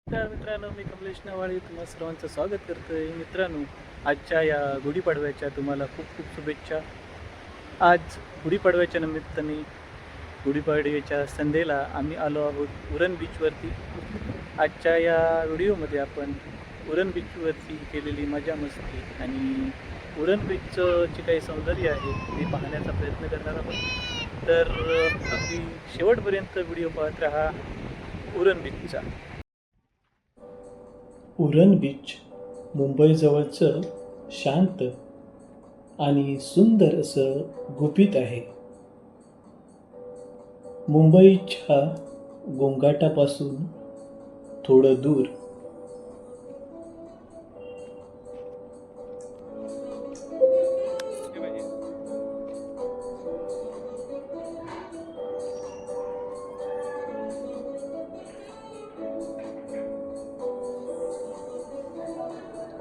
नमस्कार मित्रांनो, मी कमलेश नवाळे तुम्हा सर्वांचं स्वागत करतोय. मित्रांनो, आजच्या या गुढीपाडव्याच्या तुम्हाला खूप खूप शुभेच्छा. आज गुढीपाडव्याच्या निमित्ताने गुढीपाडव्याच्या संध्येला आम्ही आलो आहोत उरण बीचवरती. आजच्या या व्हिडिओमध्ये आपण उरण बीचवरती केलेली मजा मस्ती आणि उरण बीचचं जे काही सौंदर्य आहे ते पाहण्याचा प्रयत्न करणार आहोत. तर अगदी शेवटपर्यंत व्हिडिओ पाहत राहा उरण बीचचा. उरण बीच मुंबईजवळचं शांत आणि सुंदर असं गुपित आहे. मुंबईच्या गोंगाटापासून थोडं दूर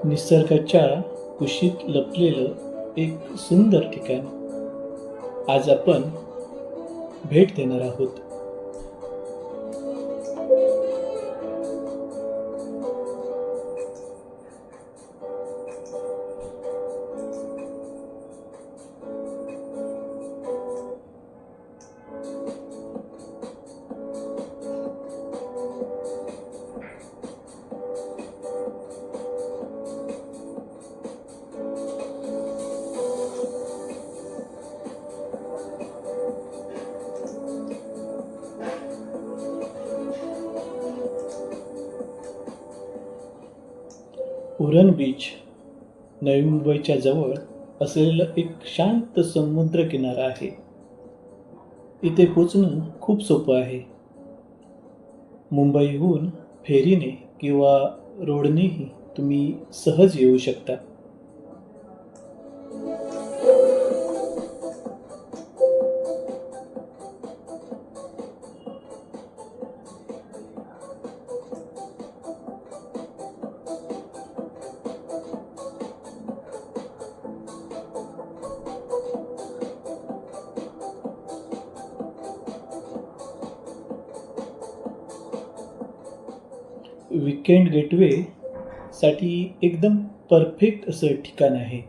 निसर्गाच्या कुशीत लपलेलं एक सुंदर ठिकाण आज आपण भेट देणार आहोत. उरण बीच नवी मुंबईच्या जवळ असलेलं एक शांत समुद्र किनारा आहे. इथे पोचणं खूप सोपं आहे. मुंबईहून फेरीने किंवा रोडनेही तुम्ही सहज येऊ शकता. वीकेंड गेटवे साठी एकदम परफेक्ट असं ठिकाण आहे.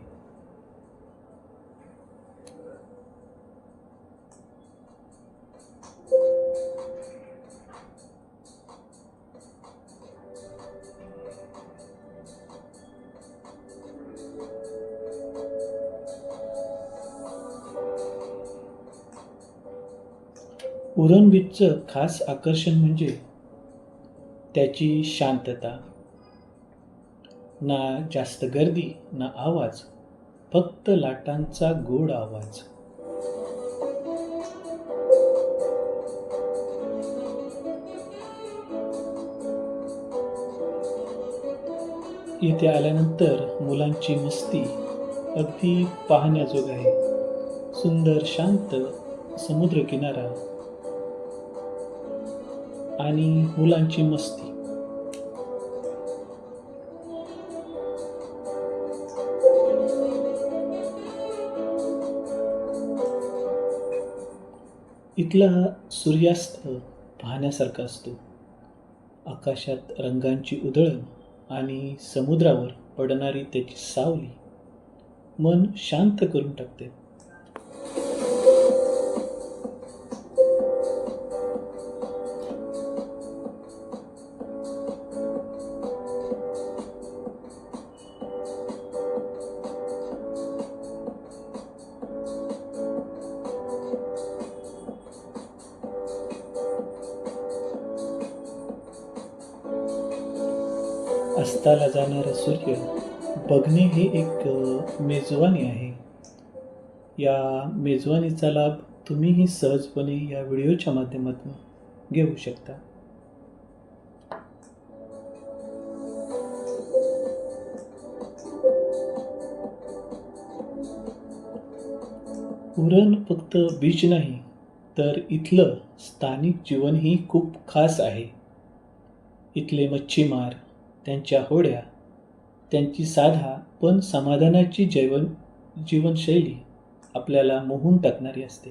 उरण बीचचं खास आकर्षण म्हणजे त्याची शांतता. ना जास्त गर्दी ना आवाज, फक्त लाटांचा गोड आवाज. इथे आल्यानंतर मुलांची मस्ती अगदी पाहण्याजोग आहे. सुंदर शांत समुद्र किनारा आणि मुलांची मस्ती. इथला सूर्यास्त पाहण्यासारखा असतो. आकाशात रंगांची उधळण आणि समुद्रावर पडणारी त्याची सावली मन शांत करून टाकते. अस्ताला जाणारा सूर्य बघणे हे एक मेजवानी आहे. या मेजवानीचा लाभ तुम्हीही सहजपणे या व्हिडिओच्या माध्यमातून घेऊ शकता. उरण फक्त बीच नाही तर इथलं स्थानिक जीवनही खूप खास आहे. इथले मच्छीमार, त्यांच्या होड्या, त्यांची साधा पण समाधानाची जीवनशैली आपल्याला मोहून टाकणारी असते.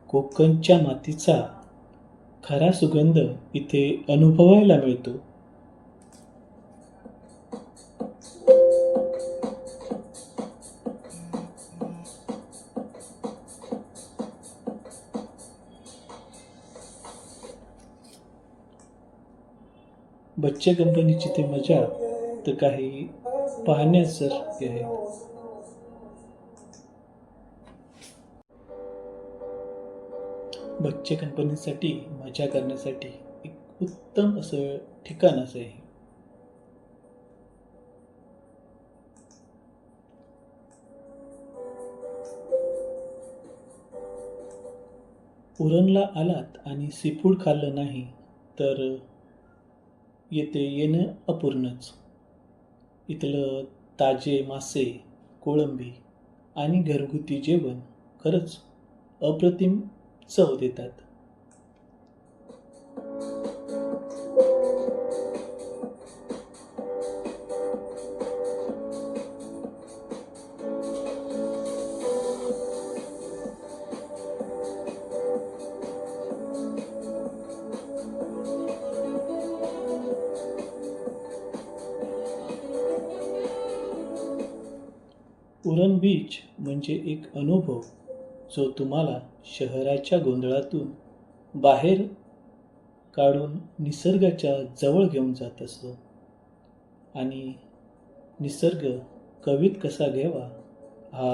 कोकणच्या मातीचा खरा सुगंध इथे अनुभवायला मिळतो. बच्चे कंपनीची ती मजा तर काही पाहण्यासारखी आहे. बच्चे कंपनीसाठी मजा करण्यासाठी एक उत्तम असं ठिकाण असं आहे. उरणला आलात आणि सीफूड खाल्लं नाही तर येथे येणं अपूर्णच. इथलं ताजे मासे, कोळंबी आणि घरगुती जेवण खरंच अप्रतिम चव देतात. उरण बीच म्हणजे एक अनुभव जो तुम्हाला शहराच्या गोंधळातून बाहेर काढून निसर्गाच्या जवळ घेऊन जात असतो. आणि निसर्ग कवीत कसा घ्यावा हा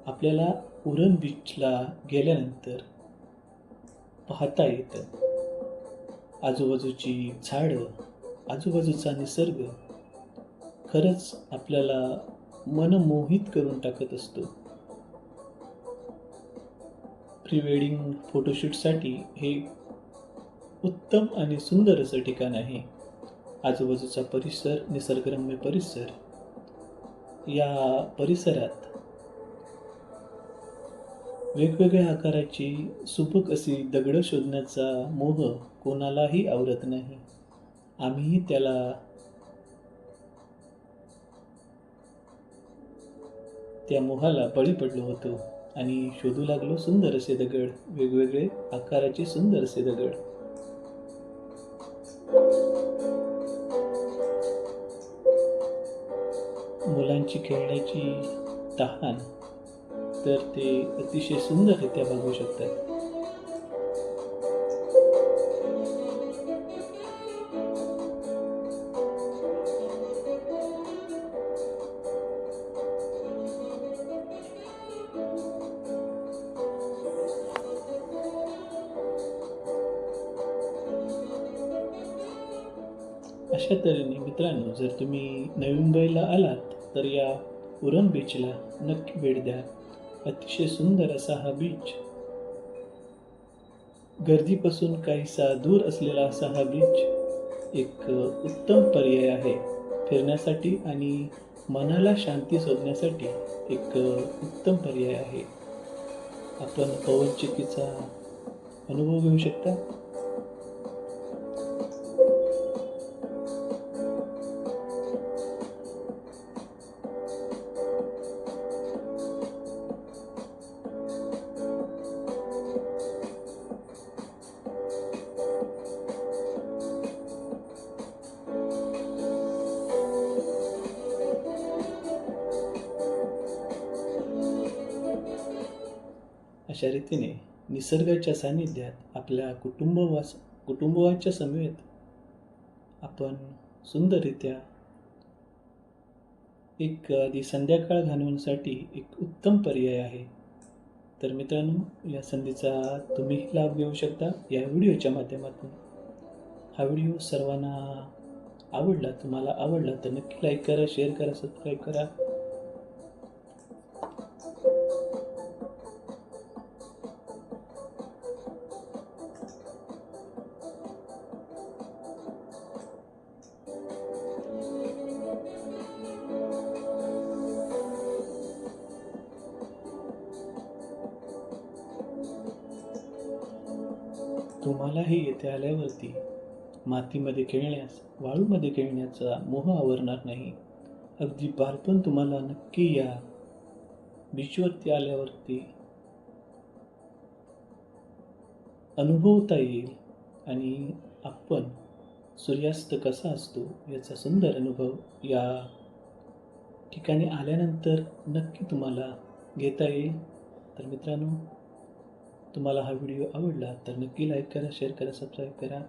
आपल्याला उरण बीचला गेल्यानंतर पाहता येतं. आजूबाजूची झाडं, आजूबाजूचा निसर्ग खरंच आपल्याला मनमोहित करून टाकत असतो. प्री वेडिंग फोटोशूटसाठी हे उत्तम आणि सुंदर असं ठिकाण आहे. आजूबाजूचा परिसर, निसर्गरम्य परिसर, या परिसरात वेगवेगळ्या आकाराची सुबक अशी दगडं शोधण्याचा मोह कोणालाही आवरत नाही. आम्हीही त्या मोहाला बळी पडलो होतो आणि शोधू लागलो सुंदर असे दगड, वेगवेगळे आकाराचे सुंदर असे दगड. मुलांची खेळण्याची तहान तर ते अतिशय सुंदररित्या बघू शकतात. अशा तऱ्हेने मित्रांनो, जर तुम्ही नवी मुंबईला आलात तर या उरण बीचला नक्की भेट द्या. अतिशय सुंदर असा हा बीच, गर्दीपासून काहीसा दूर असलेला असा हा बीच एक उत्तम पर्याय आहे फिरण्यासाठी आणि मनाला शांती शोधण्यासाठी. एक उत्तम पर्याय आहे. आपण पवनचक्कीचा अनुभव घेऊ शकता. अशा रीतीने निसर्गाच्या सानिध्यात आपल्या कुटुंबाच्या समेत आपण सुंदररित्या एक आधी संध्याकाळ घालवण्यासाठी एक उत्तम पर्याय आहे. तर मित्रांनो, या संधीचा तुम्हीही लाभ घेऊ शकता या व्हिडिओच्या माध्यमातून. हा व्हिडिओ सर्वांना आवडला, तुम्हाला आवडला तर नक्की लाईक करा, शेअर करा, सबस्क्राईब करा. तुम्हालाही येथे आल्यावरती मातीमध्ये खेळण्यास, वाळूमध्ये खेळण्याचा मोह आवरणार नाही. अगदी बालपण तुम्हाला नक्की या बीचवरती आल्यावरती अनुभवता येईल आणि आपण सूर्यास्त कसा असतो याचा सुंदर अनुभव या ठिकाणी आल्यानंतर नक्की तुम्हाला घेता येईल. तर मित्रांनो, तुम्हाला हा व्हिडिओ आवडला तर नक्की लाईक करा, शेअर करा, सबस्क्राईब करा.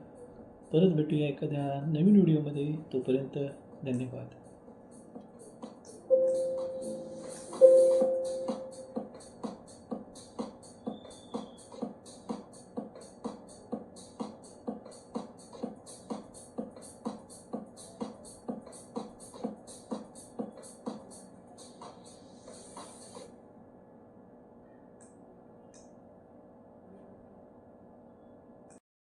परत भेटूया एखाद्या नवीन व्हिडिओमध्ये. तोपर्यंत धन्यवाद.